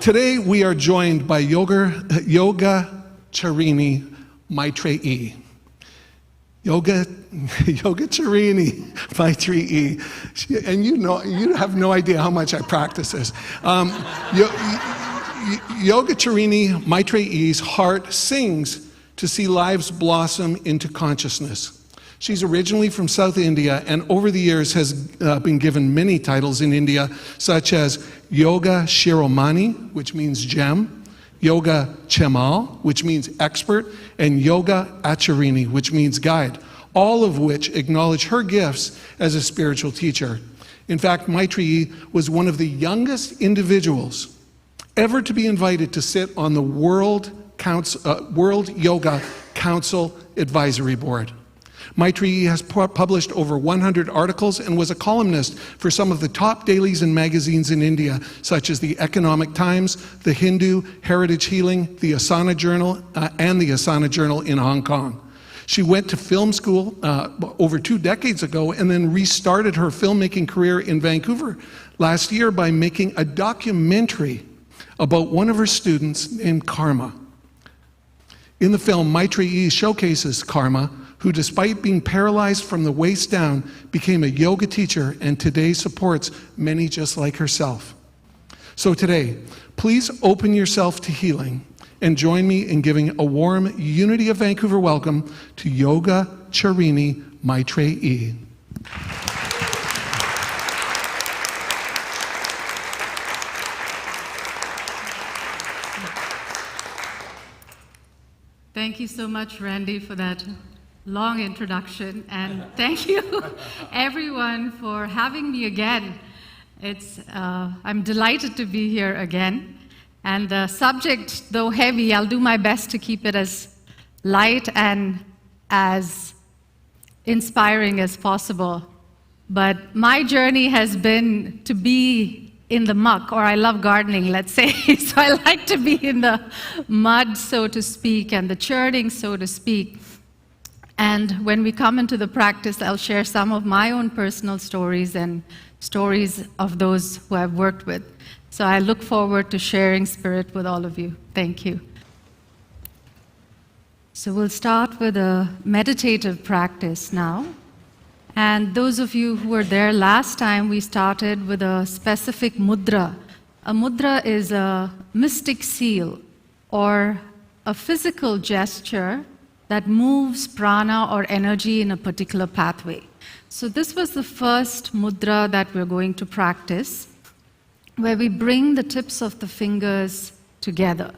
Today we are joined by Yogacharini Maitreyi. Yogacharini Maitreyi. And you have no idea how much I practice this. Yogacharini Maitreyi's heart sings to see lives blossom into consciousness. She's originally from South India and over the years has been given many titles in India, such as Yoga Shiromani, which means gem, Yoga Chemal, which means expert, and Yoga Acharini, which means guide, all of which acknowledge her gifts as a spiritual teacher. In fact, Maitreyi was one of the youngest individuals ever to be invited to sit on the World Yoga Council Advisory Board. Maitreyi has published over 100 articles and was a columnist for some of the top dailies and magazines in India, such as the Economic Times, the Hindu, Heritage Healing, the Asana Journal, and the Asana Journal in Hong Kong. She went to film school over 2 decades ago and then restarted her filmmaking career in Vancouver last year by making a documentary about one of her students named Karma. In the film, Maitreyi showcases Karma, who despite being paralyzed from the waist down, became a yoga teacher and today supports many just like herself. So today, please open yourself to healing and join me in giving a warm Unity of Vancouver welcome to Yogacharini Maitreyi. Thank you so much, Randy, for that long introduction, and thank you everyone for having me again. I'm delighted to be here again, and the subject, though heavy, I'll do my best to keep it as light and as inspiring as possible. But my journey has been to be in the muck, or I love gardening, let's say, so I like to be in the mud, so to speak, and the churning, so to speak. And when we come into the practice, I'll share some of my own personal stories and stories of those who I've worked with. So I look forward to sharing spirit with all of you. Thank you. So we'll start with a meditative practice now. And those of you who were there last time, we started with a specific mudra. A mudra is a mystic seal or a physical gesture that moves prana or energy in a particular pathway. So this was the first mudra that we're going to practice, where we bring the tips of the fingers together.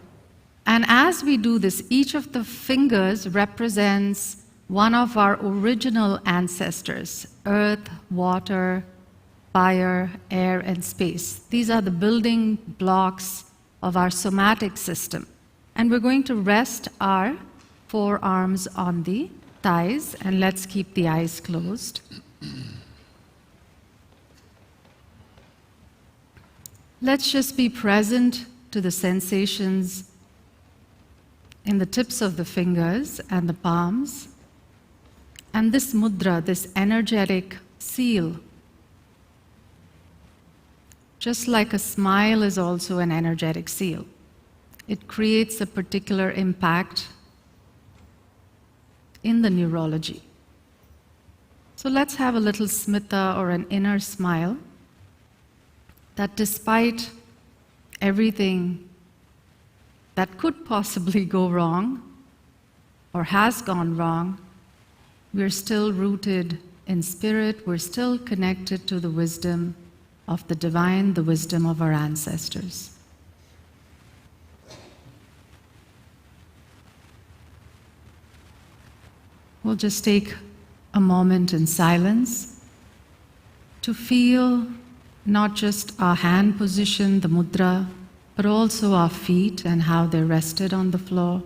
And as we do this, each of the fingers represents one of our original ancestors: earth, water, fire, air, and space. These are the building blocks of our somatic system. And we're going to rest our forearms on the thighs, and let's keep the eyes closed. Let's just be present to the sensations in the tips of the fingers and the palms. And this mudra, this energetic seal, just like a smile is also an energetic seal. It creates a particular impact in the neurology. So let's have a little smita, or an inner smile, that despite everything that could possibly go wrong or has gone wrong, we're still rooted in spirit, we're still connected to the wisdom of the divine, the wisdom of our ancestors. We'll just take a moment in silence to feel not just our hand position, the mudra, but also our feet and how they're rested on the floor.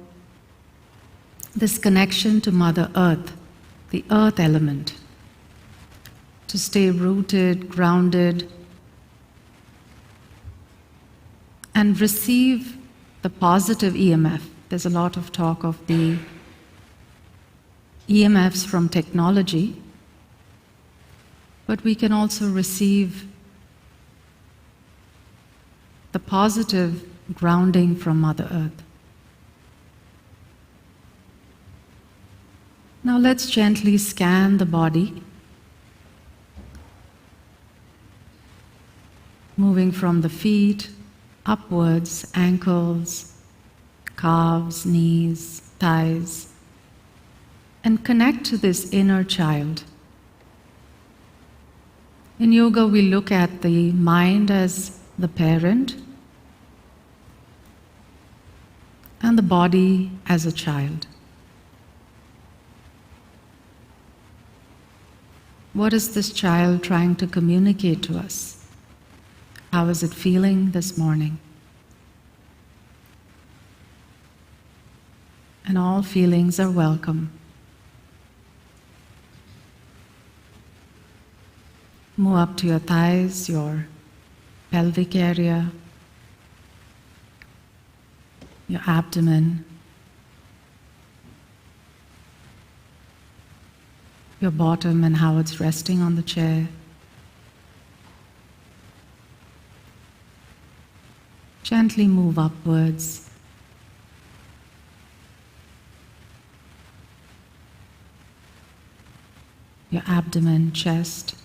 This connection to Mother Earth, the earth element, to stay rooted, grounded, and receive the positive EMF. There's a lot of talk of the EMFs from technology, but we can also receive the positive grounding from Mother Earth. Now let's gently scan the body, moving from the feet upwards, ankles, calves, knees, thighs, and connect to this inner child. In yoga, we look at the mind as the parent and the body as a child. What is this child trying to communicate to us? How is it feeling this morning? And all feelings are welcome. Move up to your thighs, your pelvic area, your abdomen, your bottom and how it's resting on the chair. Gently move upwards. Your abdomen, chest,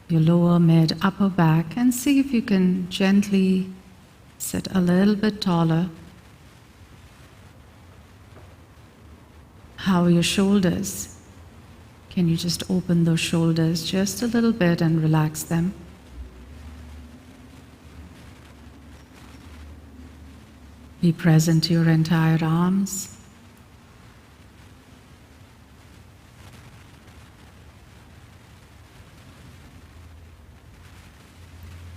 your lower, mid, upper back, and see if you can gently sit a little bit taller. How are your shoulders? Can you just open those shoulders just a little bit and relax them? Be present to your entire arms.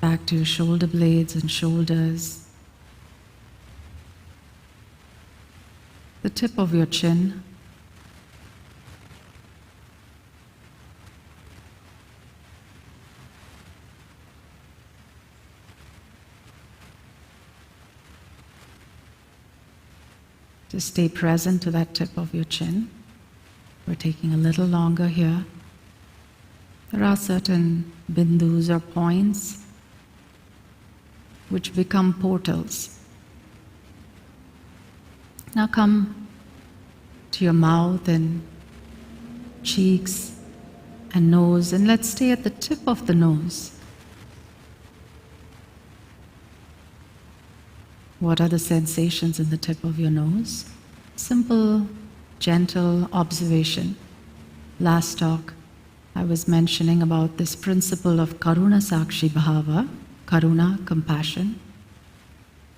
Back to your shoulder blades and shoulders. The tip of your chin. Just stay present to that tip of your chin. We're taking a little longer here. There are certain bindus or points which become portals. Now come to your mouth and cheeks and nose, and let's stay at the tip of the nose. What are the sensations in the tip of your nose? Simple, gentle observation. Last talk, I was mentioning about this principle of karuna sakshi bhava, karuna, compassion,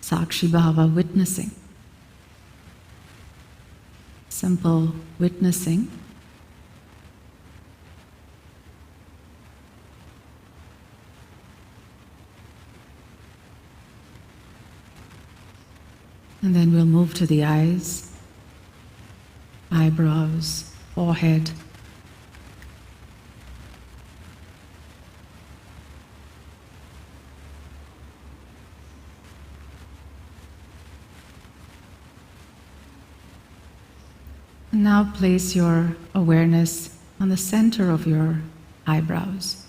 sakshi bhava, witnessing. Simple witnessing. And then we'll move to the eyes, eyebrows, forehead. And now place your awareness on the center of your eyebrows.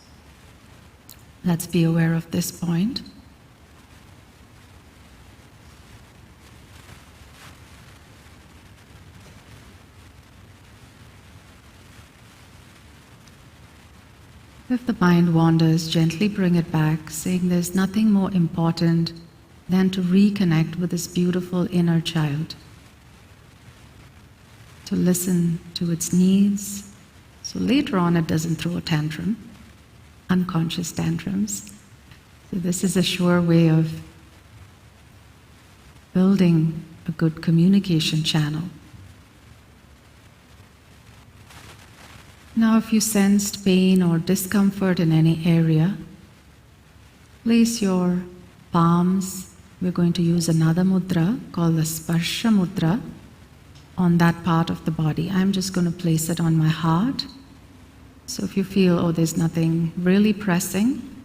Let's be aware of this point. If the mind wanders, gently bring it back, saying there's nothing more important than to reconnect with this beautiful inner child. To listen to its needs, so later on it doesn't throw a tantrum, unconscious tantrums. So this is a sure way of building a good communication channel. Now if you sensed pain or discomfort in any area, place your palms, we're going to use another mudra called the sparsha mudra, on that part of the body. I'm just going to place it on my heart. So if you feel, oh, there's nothing really pressing,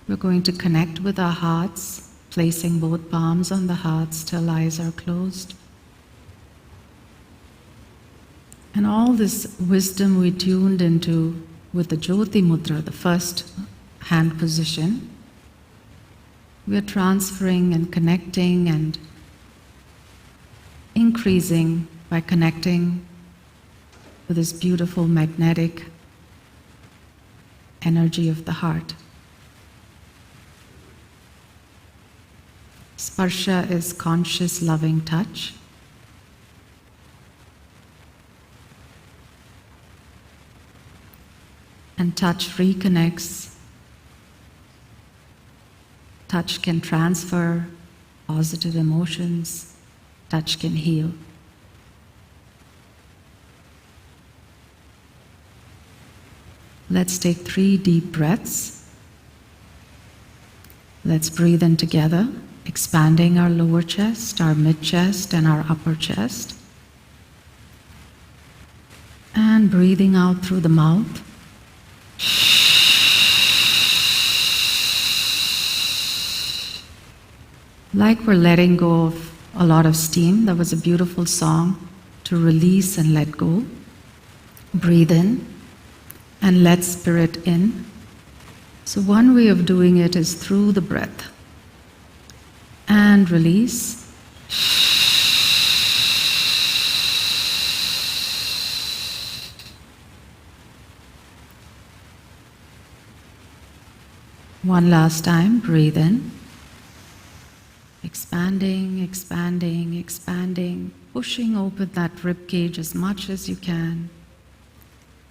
we're going to connect with our hearts, placing both palms on the hearts till eyes are closed. And all this wisdom we tuned into with the Jyoti Mudra, the first hand position, We are transferring and connecting and increasing by connecting with this beautiful magnetic energy of the heart. Sparsha is conscious, loving touch. And touch reconnects. Touch can transfer positive emotions. Touch can heal. Let's take 3 deep breaths. Let's breathe in together, expanding our lower chest, our mid-chest, and our upper chest. And breathing out through the mouth. Like we're letting go of a lot of steam. That was a beautiful song to release and let go. Breathe in and let spirit in. So one way of doing it is through the breath. And release. One last time, breathe in. Expanding, expanding, expanding, pushing open that rib cage as much as you can.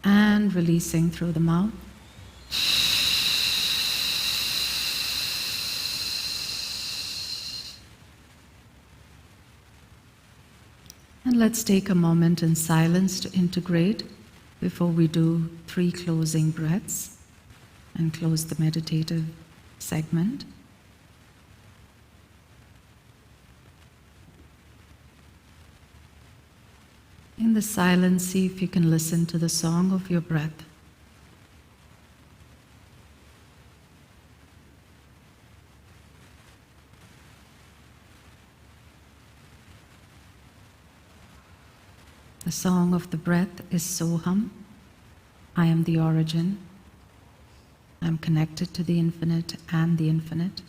And releasing through the mouth. And let's take a moment in silence to integrate before we do 3 closing breaths and close the meditative segment. In the silence, see if you can listen to the song of your breath. The song of the breath is Soham. I am the origin. I am connected to the infinite and the infinite.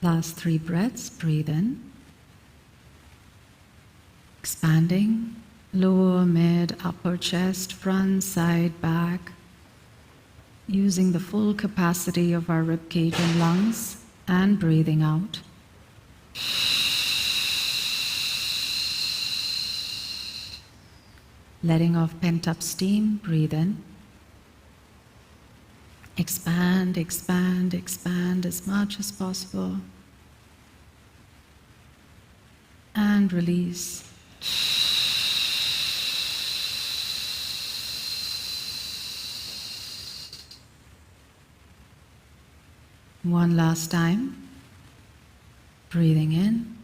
Last 3 breaths, breathe in. Expanding, lower, mid, upper chest, front, side, back. Using the full capacity of our ribcage and lungs, and breathing out. Letting off pent-up steam, breathe in. Expand, expand, expand as much as possible. And release. One last time. Breathing in.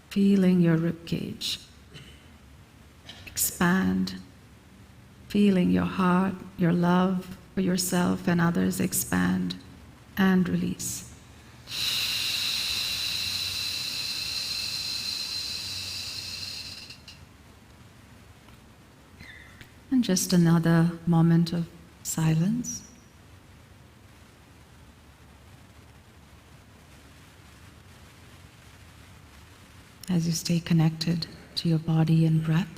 Feeling your ribcage. Expand. Feeling your heart, your love for yourself and others expand and release. And just another moment of silence. As you stay connected to your body and breath.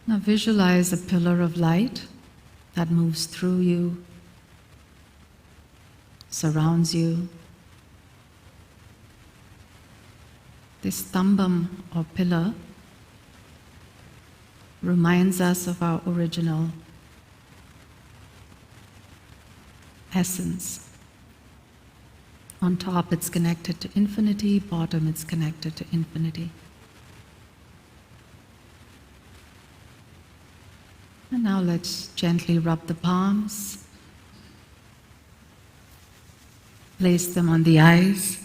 Now visualize a pillar of light that moves through you, surrounds you. This stambam or pillar reminds us of our original essence. On top, it's connected to infinity. Bottom, it's connected to infinity. And now let's gently rub the palms. Place them on the eyes.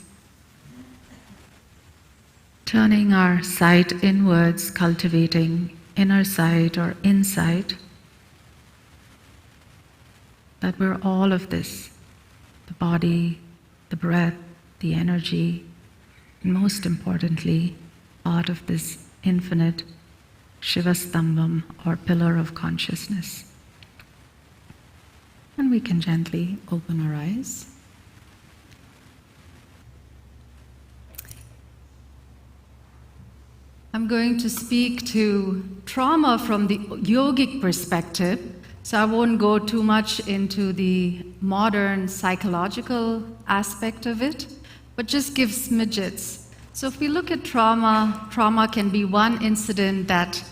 Turning our sight inwards, cultivating inner sight or insight. That we're all of this. The body, the breath, the energy, and most importantly, part of this infinite Shivastambham or pillar of consciousness. And we can gently open our eyes. I'm going to speak to trauma from the yogic perspective, so I won't go too much into the modern psychological aspect of it, but just give smidgets. So if we look at trauma, trauma can be one incident that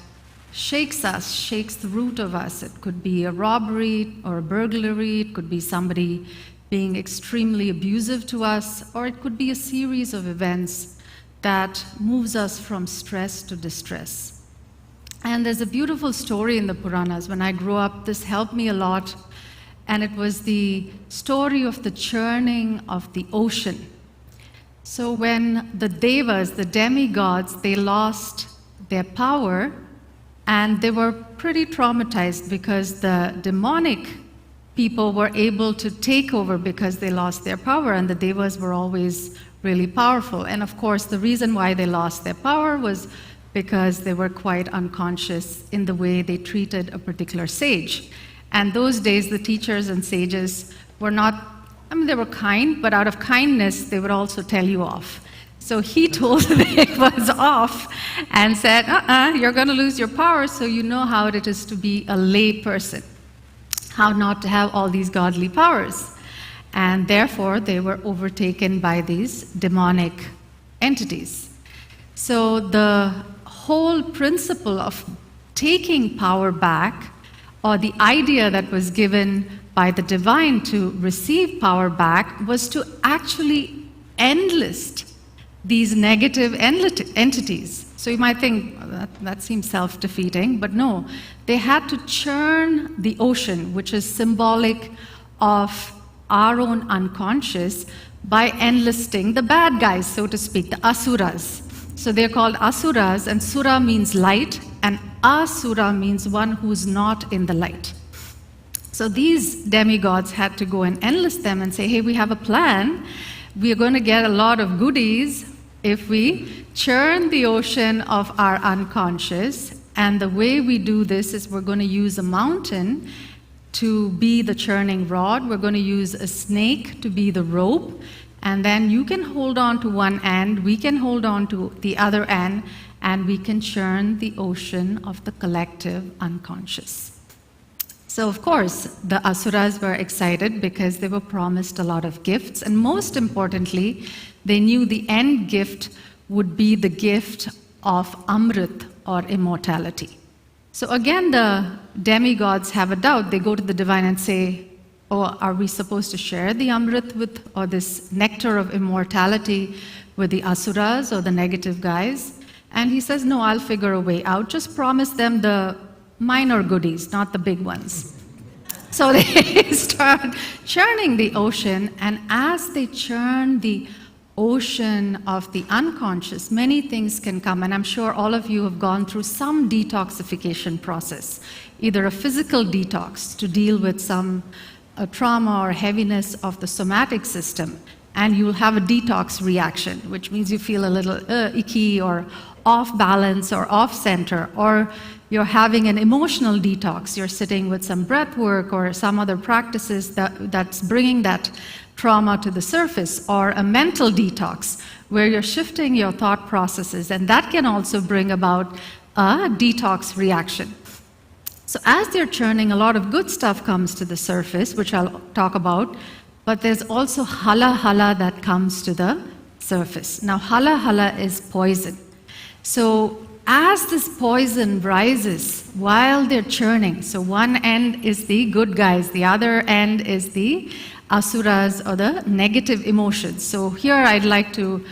shakes us, shakes the root of us. It could be a robbery or a burglary, it could be somebody being extremely abusive to us, or it could be a series of events that moves us from stress to distress. And there's a beautiful story in the Puranas. When I grew up, this helped me a lot, and it was the story of the churning of the ocean. So when the devas, the demigods, they lost their power, and they were pretty traumatized because the demonic people were able to take over because they lost their power, and the devas were always really powerful. And of course, the reason why they lost their power was because they were quite unconscious in the way they treated a particular sage. And those days, the teachers and sages were not, they were kind, but out of kindness, they would also tell you off. So he told the devas off and said, you're going to lose your power, so you know how it is to be a lay person, how not to have all these godly powers. And therefore, they were overtaken by these demonic entities. So the whole principle of taking power back, or the idea that was given by the divine to receive power back, was to actually enlist these negative entities. So you might think, that seems self-defeating, but no. They had to churn the ocean, which is symbolic of our own unconscious, by enlisting the bad guys, so to speak, the asuras. So they're called asuras, and sura means light, and asura means one who's not in the light. So these demigods had to go and enlist them and say, hey, we have a plan. We are going to get a lot of goodies if we churn the ocean of our unconscious. And the way we do this is we're going to use a mountain to be the churning rod. We're going to use a snake to be the rope. And then you can hold on to one end, we can hold on to the other end, and we can churn the ocean of the collective unconscious. So of course, the asuras were excited because they were promised a lot of gifts, and most importantly, they knew the end gift would be the gift of Amrit, or immortality. So again, the demigods have a doubt. They go to the divine and say, oh, are we supposed to share the Amrit with, or this nectar of immortality with the asuras or the negative guys? And he says, no, I'll figure a way out. Just promise them the minor goodies, not the big ones. So they start churning the ocean, and as they churn the ocean of the unconscious, many things can come, and I'm sure all of you have gone through some detoxification process, either a physical detox to deal with some trauma or heaviness of the somatic system, and you'll have a detox reaction, which means you feel a little icky or off balance or off center, or you're having an emotional detox. You're sitting with some breath work or some other practices that's bringing that trauma to the surface, or a mental detox where you're shifting your thought processes, and that can also bring about a detox reaction. So as they're churning, a lot of good stuff comes to the surface, which I'll talk about, but there's also hala hala that comes to the surface. Now hala hala is poison. So as this poison rises while they're churning, so one end is the good guys, the other end is the asuras, or the negative emotions. So here I'd like to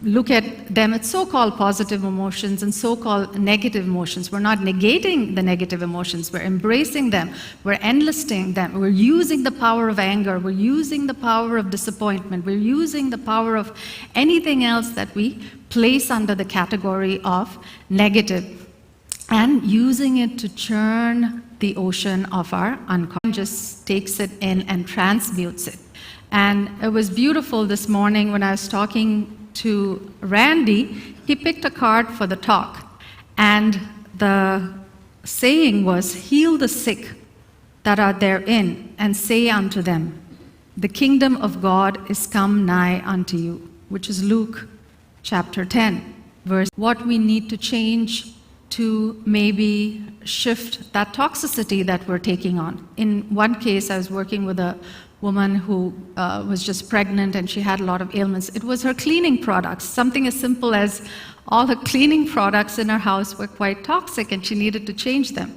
look at them as so-called positive emotions and so-called negative emotions. We're not negating the negative emotions, we're embracing them, we're enlisting them, we're using the power of anger, we're using the power of disappointment, we're using the power of anything else that we place under the category of negative, and using it to churn the ocean of our unconscious, just takes it in and transmutes it. And it was beautiful this morning when I was talking to Randy. He picked a card for the talk, and the saying was, "Heal the sick that are therein, and say unto them, the kingdom of God is come nigh unto you," which is Luke chapter 10, verse. What we need to change to maybe shift that toxicity that we're taking on. In one case, I was working with a woman who was just pregnant and she had a lot of ailments. It was her cleaning products. Something as simple as all her cleaning products in her house were quite toxic and she needed to change them.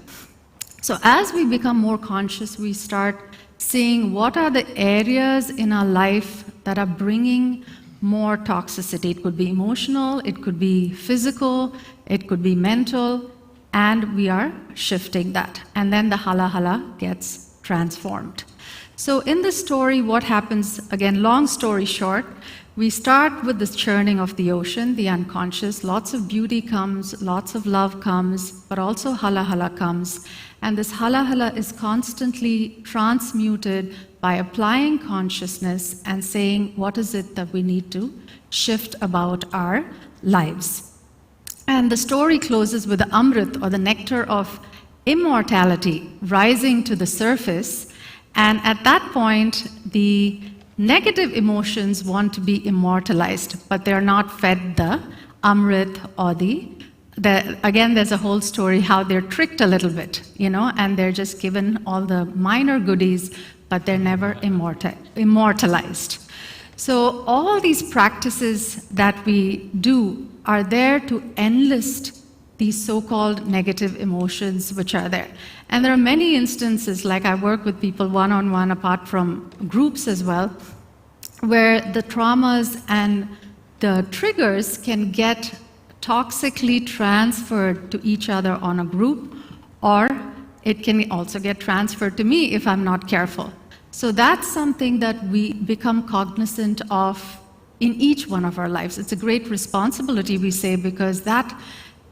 So as we become more conscious, we start seeing what are the areas in our life that are bringing more toxicity. It could be emotional, it could be physical, it could be mental, and we are shifting that. And then the hala hala gets transformed. So in this story, what happens, again, long story short, we start with this churning of the ocean, the unconscious. Lots of beauty comes, lots of love comes, but also hala hala comes. And this hala hala is constantly transmuted by applying consciousness and saying, what is it that we need to shift about our lives? And the story closes with the amrit, or the nectar of immortality, rising to the surface. And at that point, the negative emotions want to be immortalized, but they're not fed the amrit or again, there's a whole story how they're tricked a little bit, and they're just given all the minor goodies, but they're never immortalized. So all these practices that we do are there to enlist these so-called negative emotions which are there. And there are many instances, like I work with people one-on-one, apart from groups as well, where the traumas and the triggers can get toxically transferred to each other on a group, or it can also get transferred to me if I'm not careful. So that's something that we become cognizant of in each one of our lives. It's a great responsibility, we say, because that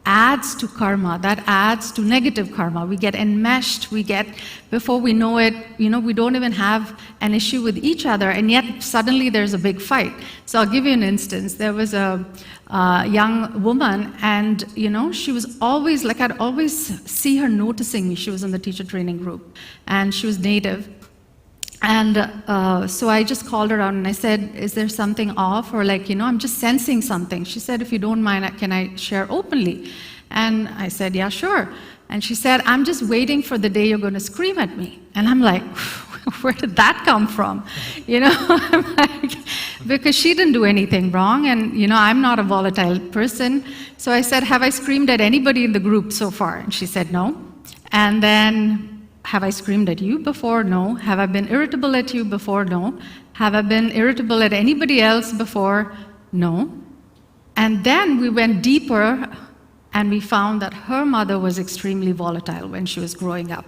adds to karma, that adds to negative karma. We get enmeshed, before we know it, we don't even have an issue with each other, and yet suddenly there's a big fight. So I'll give you an instance. There was a young woman, and she was always, I'd always see her noticing me. She was in the teacher training group, and she was native. And so I just called her out and I said, is there something off? Or I'm just sensing something. She said, if you don't mind, can I share openly? And I said, yeah, sure. And she said, I'm just waiting for the day you're going to scream at me. And I'm like, where did that come from? I'm like, because she didn't do anything wrong, and I'm not a volatile person. So I said, have I screamed at anybody in the group so far? And she said, no. And then, have I screamed at you before? No. Have I been irritable at you before? No. Have I been irritable at anybody else before? No. And then we went deeper and we found that her mother was extremely volatile when she was growing up.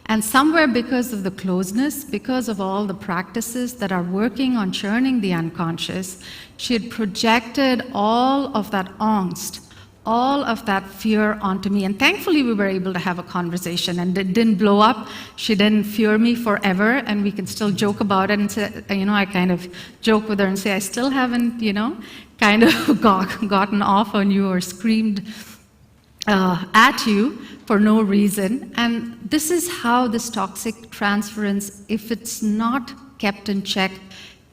And somewhere because of the closeness, because of all the practices that are working on churning the unconscious, she had projected all of that angst, all of that fear onto me. And thankfully we were able to have a conversation and it didn't blow up. She didn't fear me forever, and we can still joke about it and say, I kind of joke with her and say, I still haven't, kind of gotten off on you or screamed at you for no reason. And this is how this toxic transference, if it's not kept in check,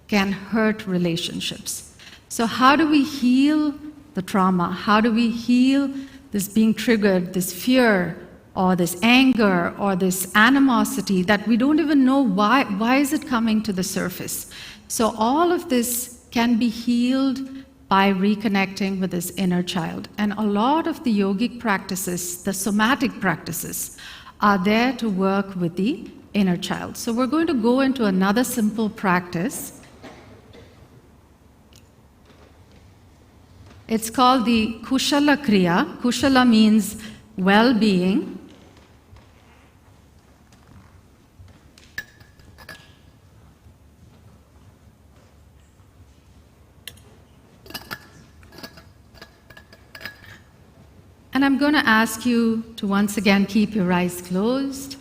can hurt relationships. So how do we heal the trauma? How do we heal this being triggered, this fear, or this anger, or this animosity that we don't even know why is it coming to the surface? So all of this can be healed by reconnecting with this inner child. And a lot of the yogic practices, the somatic practices, are there to work with the inner child. So we're going to go into another simple practice. It's called the Kushala Kriya. Kushala means well-being. And I'm going to ask you to once again keep your eyes closed.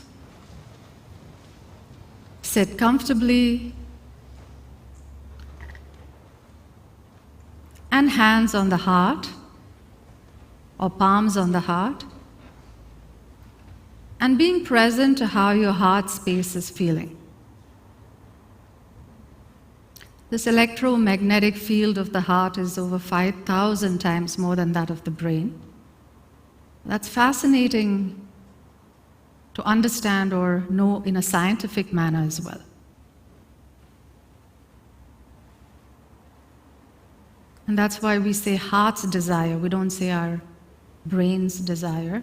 Sit comfortably. And hands on the heart, or palms on the heart. And being present to how your heart space is feeling. This electromagnetic field of the heart is over 5,000 times more than that of the brain. That's fascinating to understand or know in a scientific manner as well. And that's why we say heart's desire, we don't say our brain's desire.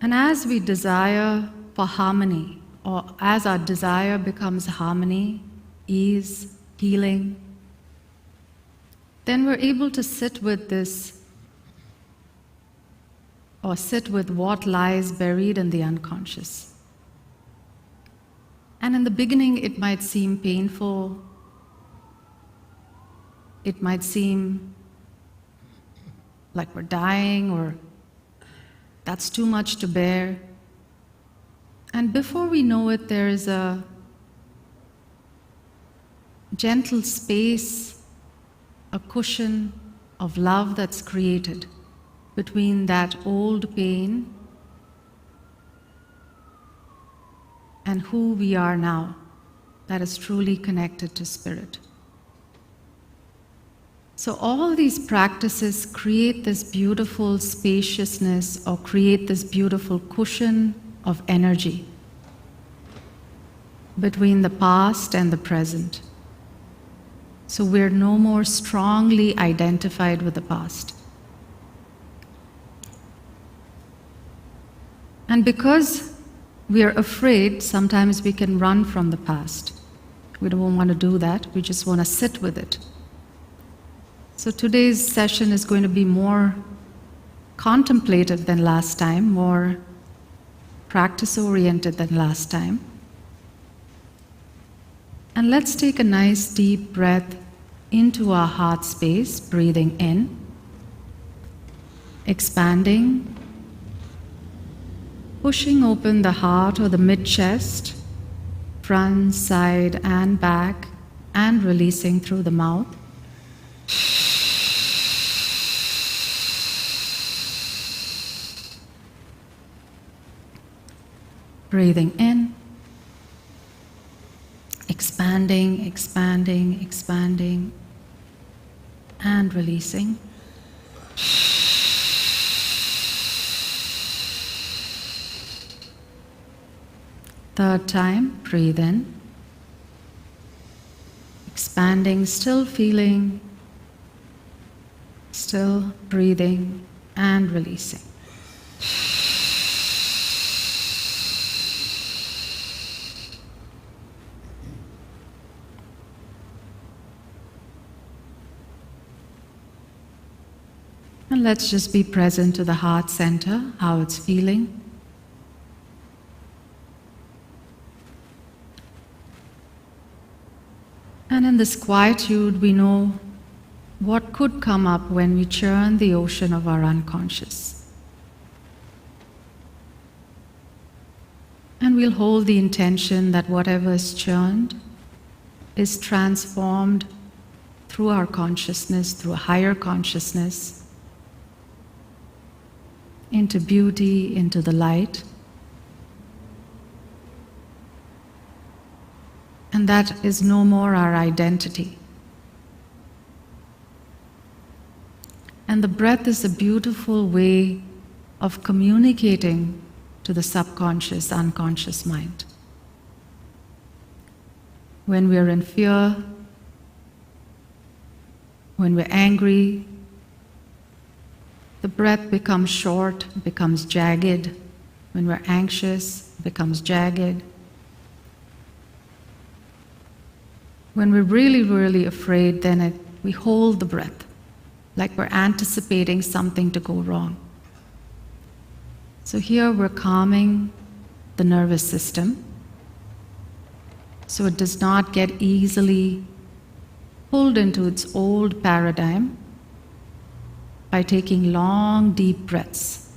And as we desire for harmony, or as our desire becomes harmony, ease, healing, then we're able to sit with this, or sit with what lies buried in the unconscious. And in the beginning, it might seem painful. It might seem like we're dying, or that's too much to bear. And before we know it, there is a gentle space, a cushion of love that's created between that old pain and who we are now, that is truly connected to spirit. So all these practices create this beautiful spaciousness, or create this beautiful cushion of energy between the past and the present. So we're no more strongly identified with the past. And because we are afraid, sometimes we can run from the past. We don't want to do that, we just want to sit with it. So today's session is going to be more contemplative than last time, more practice-oriented than last time. And let's take a nice deep breath into our heart space, breathing in, expanding, pushing open the heart or the mid-chest, front, side, and back, and releasing through the mouth. Breathing in, expanding, expanding, expanding, and releasing. Third time, breathe in, expanding, still feeling, still breathing, and releasing. And let's just be present to the heart center, how it's feeling. And in this quietude, we know what could come up when we churn the ocean of our unconscious. And we'll hold the intention that whatever is churned is transformed through our consciousness, through a higher consciousness, into beauty, into the light. And that is no more our identity. And the breath is a beautiful way of communicating to the subconscious, unconscious mind. When we're in fear, when we're angry, The breath becomes short, becomes jagged. When we're anxious, it becomes jagged. When we're really, really afraid, then we hold the breath, like we're anticipating something to go wrong. So here we're calming the nervous system, so it does not get easily pulled into its old paradigm by taking long, deep breaths.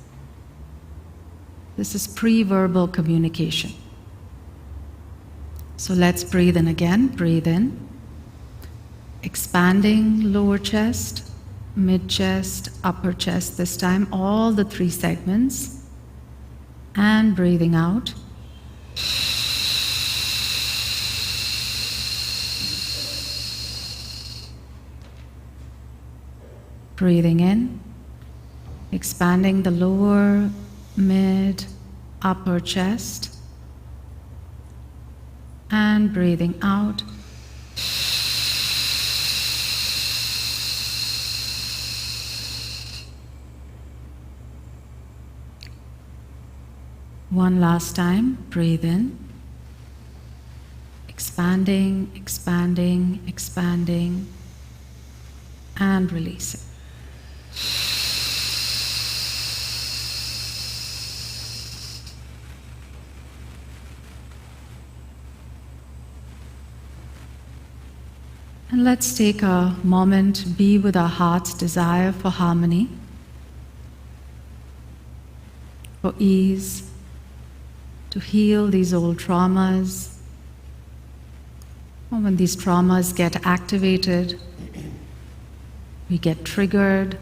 This is pre-verbal communication. So let's breathe in again. Breathe in. Expanding lower chest, mid-chest, upper chest this time, all the three segments. And breathing out. Breathing in, expanding the lower, mid, upper chest, and breathing out. One last time, breathe in, expanding, expanding, expanding, and releasing. And let's take a moment to be with our heart's desire for harmony, for ease, to heal these old traumas. When these traumas get activated, we get triggered.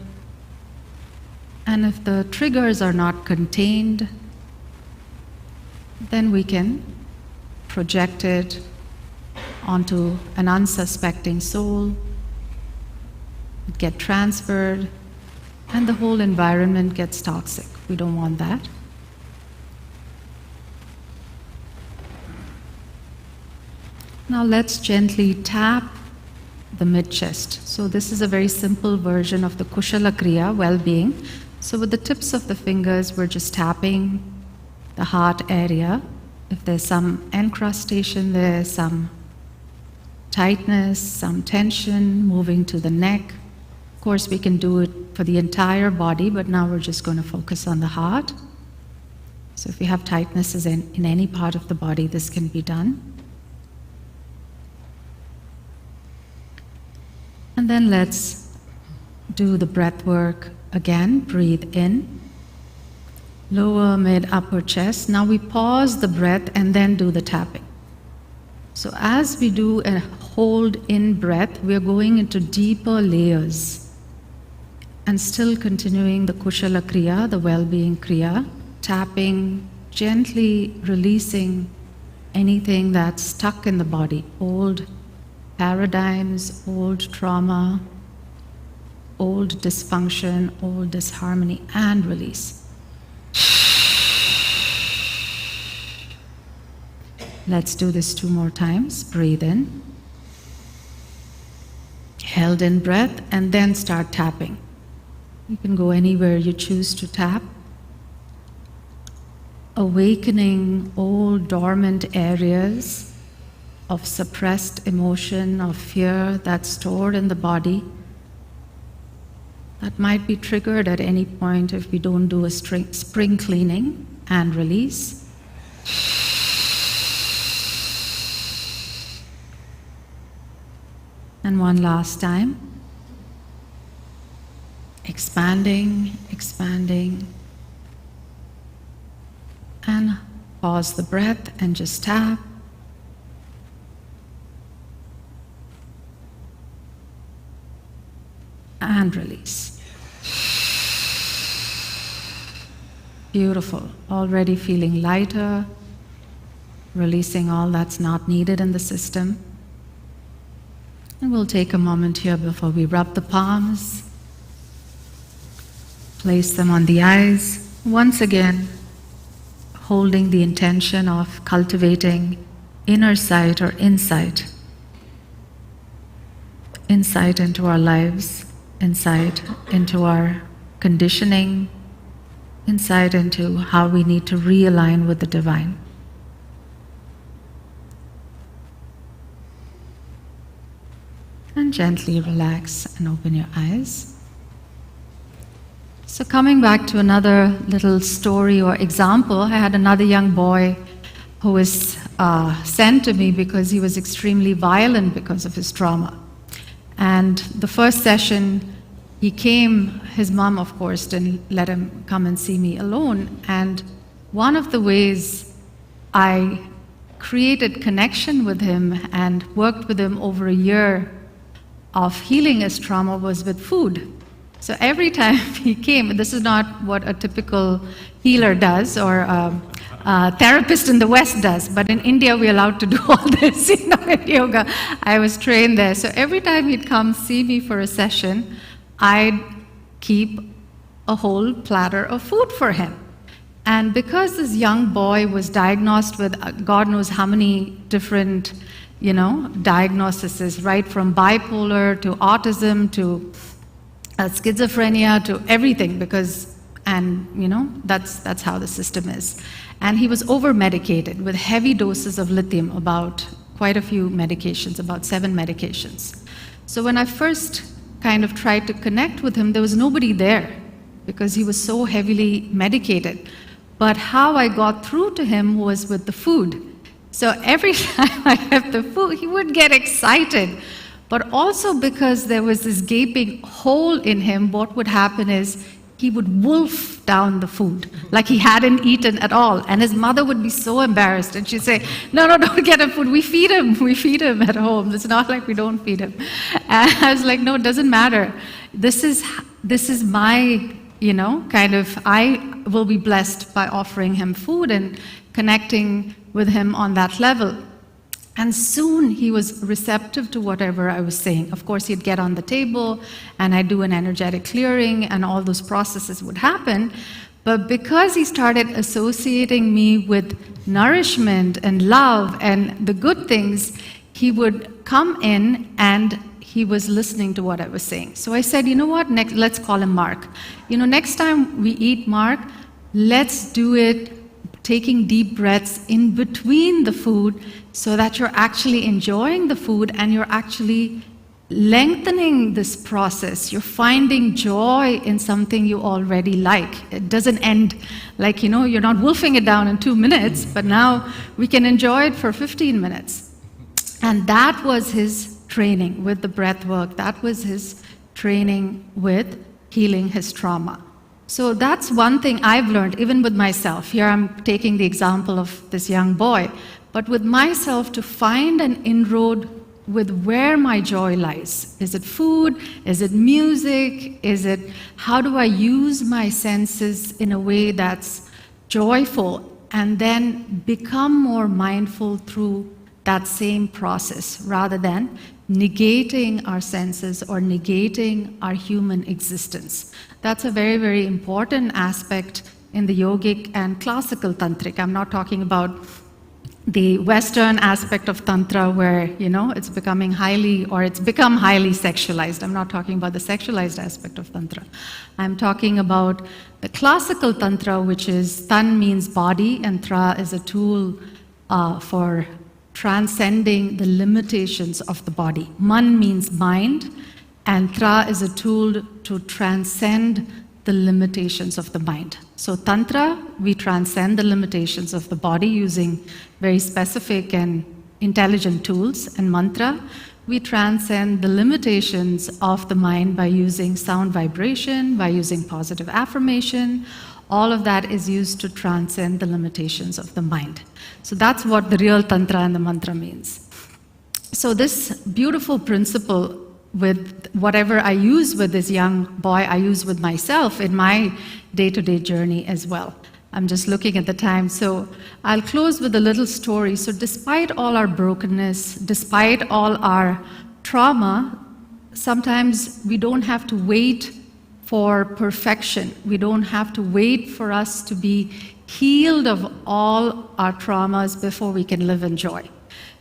And if the triggers are not contained, then we can project it onto an unsuspecting soul, get transferred, and the whole environment gets toxic. We don't want that. Now let's gently tap the mid-chest. So this is a very simple version of the Kushala Kriya, well-being. So with the tips of the fingers, we're just tapping the heart area. If there's some encrustation there, some tightness, some tension, moving to the neck. Of course, we can do it for the entire body, but now we're just going to focus on the heart. So if you have tightnesses in any part of the body, this can be done. And then let's do the breath work again. Breathe in, lower, mid, upper chest. Now we pause the breath and then do the tapping. So as we do a hold in breath, we are going into deeper layers and still continuing the Kushala Kriya, the well-being Kriya, tapping, gently releasing anything that's stuck in the body, old paradigms, old trauma, old dysfunction, old disharmony, and release. Let's do this 2 more times. Breathe in, held in breath, and then start tapping. You can go anywhere you choose to tap. Awakening old dormant areas of suppressed emotion, of fear that's stored in the body, that might be triggered at any point if we don't do a spring cleaning, and release. And one last time. Expanding, expanding. And pause the breath and just tap. And release. Beautiful. Already feeling lighter, releasing all that's not needed in the system. And we'll take a moment here before we rub the palms, place them on the eyes, once again holding the intention of cultivating inner sight or insight into our lives, insight into our conditioning, insight into how we need to realign with the divine. And gently relax and open your eyes. So coming back to another little story or example, I had another young boy who was sent to me because he was extremely violent because of his trauma. And the first session, he came, his mom, of course, didn't let him come and see me alone. And one of the ways I created connection with him and worked with him over a year of healing his trauma was with food. So every time he came, this is not what a typical healer does or a therapist in the West does, but in India we're allowed to do all this, in yoga. I was trained there. So every time he'd come see me for a session, I'd keep a whole platter of food for him. And because this young boy was diagnosed with God knows how many different, diagnoses, right from bipolar to autism to schizophrenia to everything, that's how the system is. And he was over-medicated with heavy doses of lithium, about quite a few medications, about 7 medications. So when I first kind of tried to connect with him, there was nobody there because he was so heavily medicated. But how I got through to him was with the food. So every time I had the food, he would get excited. But also because there was this gaping hole in him, what would happen is he would wolf down the food like he hadn't eaten at all. And his mother would be so embarrassed and she'd say, no, don't get him food, we feed him at home. It's not like we don't feed him. And I was like, no, it doesn't matter. This is my, I will be blessed by offering him food and connecting with him on that level. And soon he was receptive to whatever I was saying. Of course, he'd get on the table and I'd do an energetic clearing and all those processes would happen. But because he started associating me with nourishment and love and the good things, he would come in and he was listening to what I was saying. So I said, you know what, let's call him Mark. Next time we eat, Mark, let's do it taking deep breaths in between the food so that you're actually enjoying the food and you're actually lengthening this process. You're finding joy in something you already like. It doesn't end like, you're not wolfing it down in 2 minutes, but now we can enjoy it for 15 minutes. And that was his training with the breath work. That was his training with healing his trauma. So that's one thing I've learned, even with myself. Here I'm taking the example of this young boy, but with myself to find an inroad with where my joy lies. Is it food? Is it music? How do I use my senses in a way that's joyful and then become more mindful through that same process rather than negating our senses or negating our human existence. That's a very, very important aspect in the yogic and classical tantric. I'm not talking about the Western aspect of Tantra where, it's become highly sexualized. I'm not talking about the sexualized aspect of Tantra. I'm talking about the classical Tantra, which is Tan means body and Tra is a tool for transcending the limitations of the body. Man means mind, and Tra is a tool to transcend the limitations of the mind. So Tantra, we transcend the limitations of the body using very specific and intelligent tools, and Mantra, we transcend the limitations of the mind by using sound vibration, by using positive affirmation. All of that is used to transcend the limitations of the mind. So that's what the real Tantra and the mantra means. So this beautiful principle with whatever I use with this young boy, I use with myself in my day-to-day journey as well. I'm just looking at the time. So I'll close with a little story. So despite all our brokenness, despite all our trauma, sometimes we don't have to wait for perfection. We don't have to wait for us to be healed of all our traumas before we can live in joy.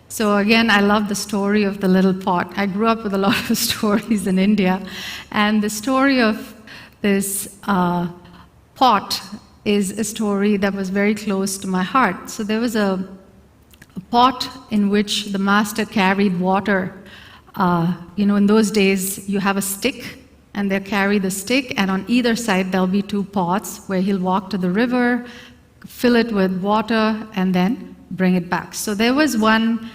So again, I love the story of the little pot. I grew up with a lot of stories in India, and the story of this pot is a story that was very close to my heart. So there was a pot in which the master carried water. In those days, you have a stick, and they'll carry the stick, and on either side there'll be two pots where he'll walk to the river, fill it with water, and then bring it back. So there was one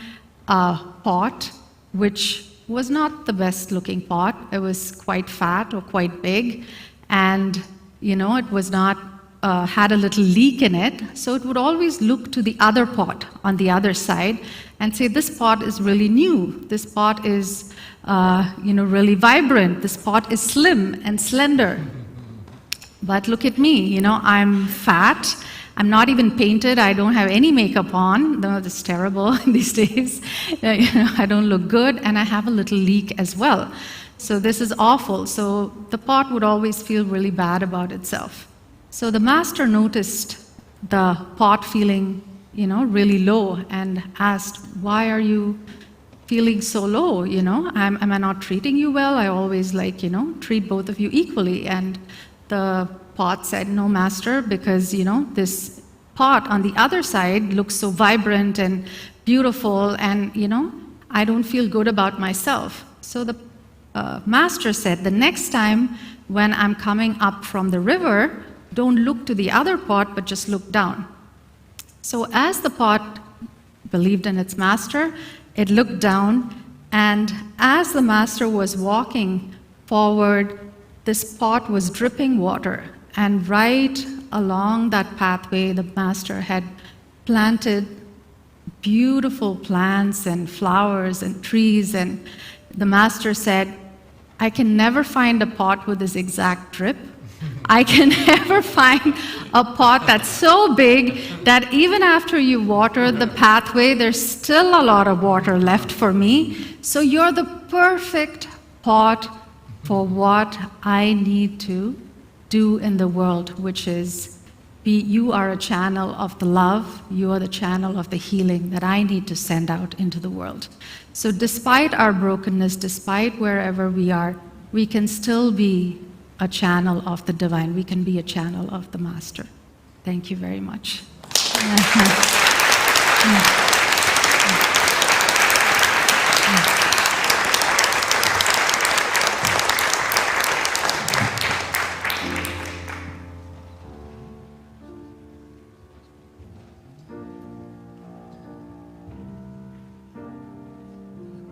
pot which was not the best looking pot. It was quite fat or quite big, and it was not had a little leak in it, so it would always look to the other pot on the other side and say, this pot is really new, this pot is really vibrant, this pot is slim and slender. But look at me, I'm fat, I'm not even painted, I don't have any makeup on, though that's terrible these days. I don't look good, and I have a little leak as well. So this is awful. So the pot would always feel really bad about itself. So the master noticed the pot feeling, really low, and asked, why are you feeling so low? Am I not treating you well? I always treat both of you equally. And the pot said, no, master, because, this pot on the other side looks so vibrant and beautiful, and, I don't feel good about myself. So the master said, the next time when I'm coming up from the river, don't look to the other pot, but just look down. So as the pot believed in its master, it looked down, and as the master was walking forward, this pot was dripping water, and right along that pathway, the master had planted beautiful plants and flowers and trees, and the master said, I can never find a pot with this exact drip. I can never find a pot that's so big that even after you water the pathway, there's still a lot of water left for me. So you're the perfect pot for what I need to do in the world, which is you are a channel of the love, you are the channel of the healing that I need to send out into the world. So despite our brokenness, despite wherever we are, we can still be a channel of the divine. We can be a channel of the master. Thank you very much.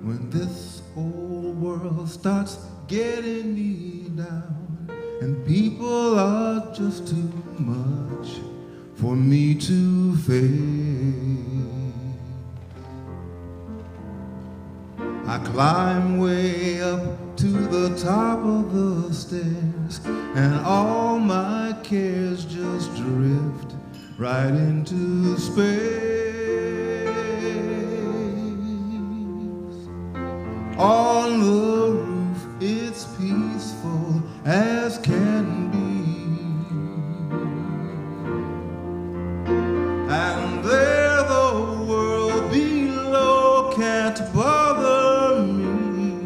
When this whole world starts getting me down, and people are just too much for me to face, I climb way up to the top of the stairs, and all my cares just drift right into space. On the roof it's peaceful as can be, and there the world below can't bother me.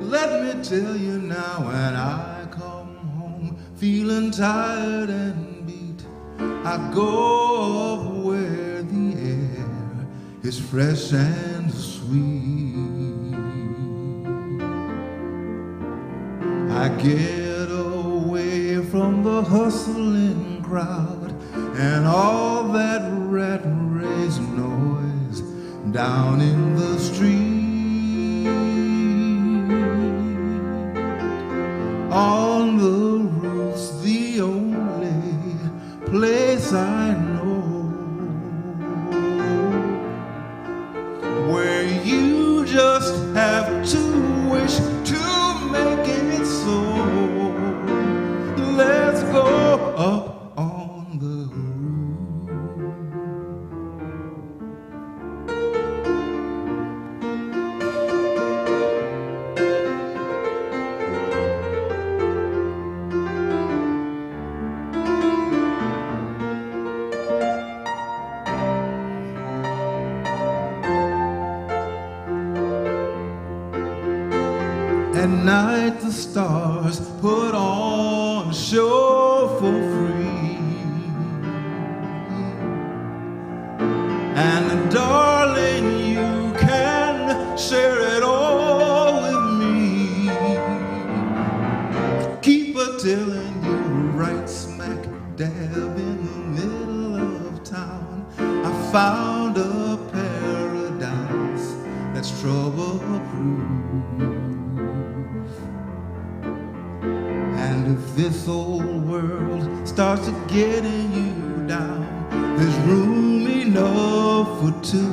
Let me tell you now, when I come home feeling tired and beat, I go up where the air is fresh and sweet. I get away from the hustling crowd and all that rat race noise down in the street. On the roof's the only place I know where you just have to wish to make it so. Let's go up on the roof. At night the stars put on a show for free. And darling, you can share it all with me. Keep a telling you right smack dab in the middle of town. I found a paradise that's trouble-proof. And if this old world starts getting you down, there's room enough for two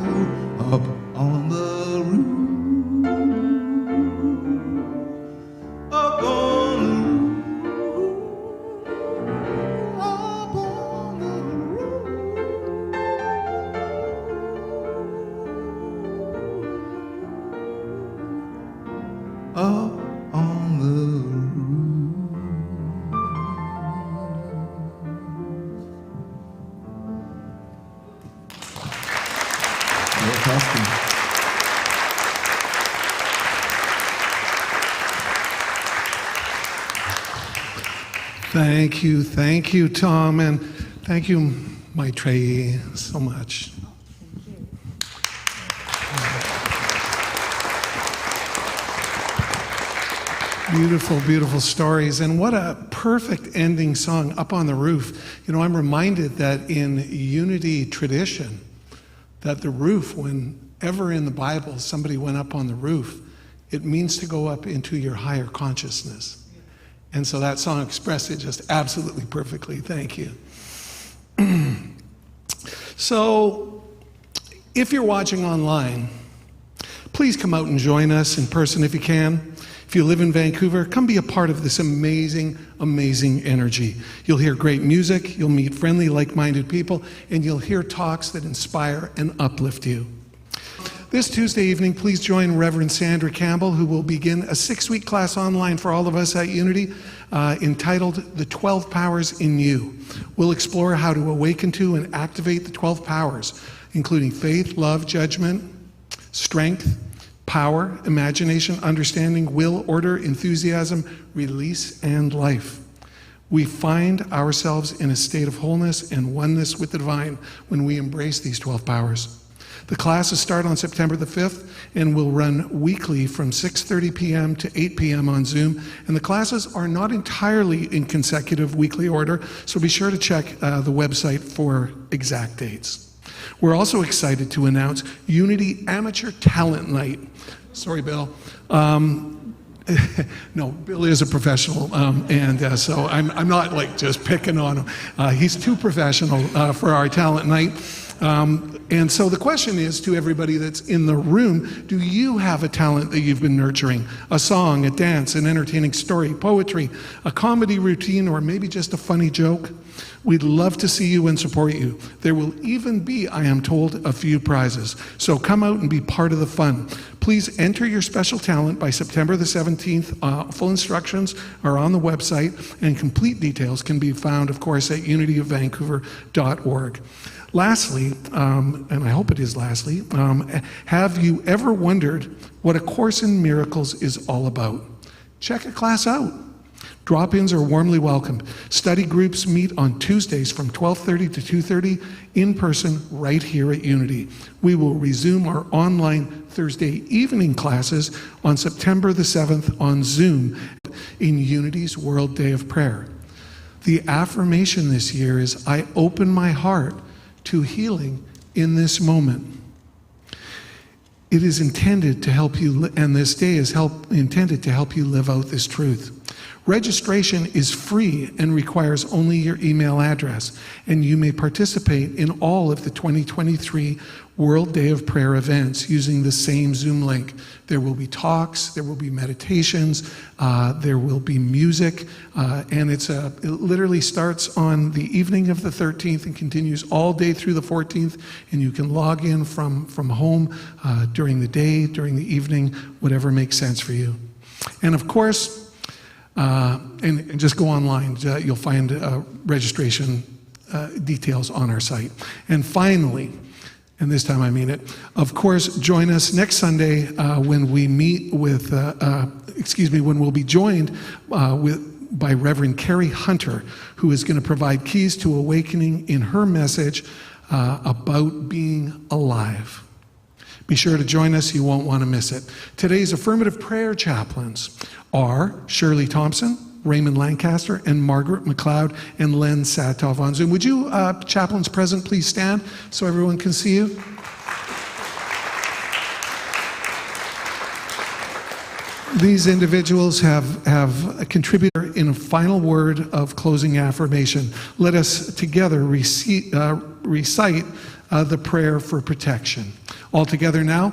up on the roof. Up on the roof. Up on the roof. Up on the roof. Thank you, Tom, and thank you, Maitreyi, so much. Beautiful, beautiful stories, and what a perfect ending song, Up on the Roof. You know, I'm reminded that in Unity tradition, that the roof, whenever in the Bible somebody went up on the roof, it means to go up into your higher consciousness. And so that song expressed it just absolutely perfectly. Thank you. So, if you're watching online, please come out and join us in person if you can. If you live in Vancouver, come be a part of this amazing, amazing energy. You'll hear great music, you'll meet friendly, like-minded people, and you'll hear talks that inspire and uplift you. This Tuesday evening, please join Reverend Sandra Campbell, who will begin a 6-week class online for all of us at Unity, entitled The 12 Powers in You. We'll explore how to awaken to and activate the 12 powers, including faith, love, judgment, strength, power, imagination, understanding, will, order, enthusiasm, release, and life. We find ourselves in a state of wholeness and oneness with the divine when we embrace these 12 powers. The classes start on September the 5th and will run weekly from 6:30 p.m. to 8 p.m. on Zoom. And the classes are not entirely in consecutive weekly order, so be sure to check the website for exact dates. We're also excited to announce Unity Amateur Talent Night. Sorry, Bill. No, Bill is a professional, so I'm not like just picking on him. He's too professional for our talent night. And so the question is to everybody that's in the room, do you have a talent that you've been nurturing? A song, a dance, an entertaining story, poetry, a comedy routine, or maybe just a funny joke? We'd love to see you and support you. There will even be, I am told, a few prizes. So come out and be part of the fun. Please enter your special talent by September the 17th. Full instructions are on the website, and complete details can be found, of course, at unityofvancouver.org. Lastly, and I hope it is lastly, have you ever wondered what A Course in Miracles is all about? Check a class out. Drop-ins are warmly welcomed. Study groups meet on Tuesdays from 12:30 to 2:30 in person right here at Unity. We will resume our online Thursday evening classes on September the 7th on Zoom in Unity's World Day of Prayer. The affirmation this year is, I open my heart to healing in this moment. It is intended to help you, and this day is intended to help you live out this truth. Registration is free and requires only your email address, and you may participate in all of the 2023 World Day of Prayer events using the same Zoom link. There will be talks, there will be meditations, there will be music, and it literally starts on the evening of the 13th and continues all day through the 14th, and you can log in from home during the day, during the evening, whatever makes sense for you. And of course, and just go online, you'll find registration details on our site. And finally, And this time I mean it. Of course, join us next Sunday when we meet with, when we'll be joined by Reverend Carrie Hunter, who is going to provide keys to awakening in her message about being alive. Be sure to join us. You won't want to miss it. Today's affirmative prayer chaplains are Shirley Thompson, Raymond Lancaster, and Margaret McLeod, and Len Satov on Zoom. Would you, chaplains present, please stand so everyone can see you? These individuals have contributed in a final word of closing affirmation. Let us together recite the prayer for protection. All together now.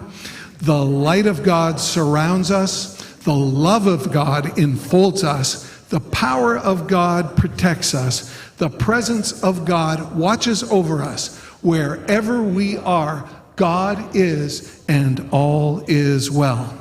The light of God surrounds us. The love of God enfolds us. The power of God protects us. The presence of God watches over us. Wherever we are, God is, and all is well.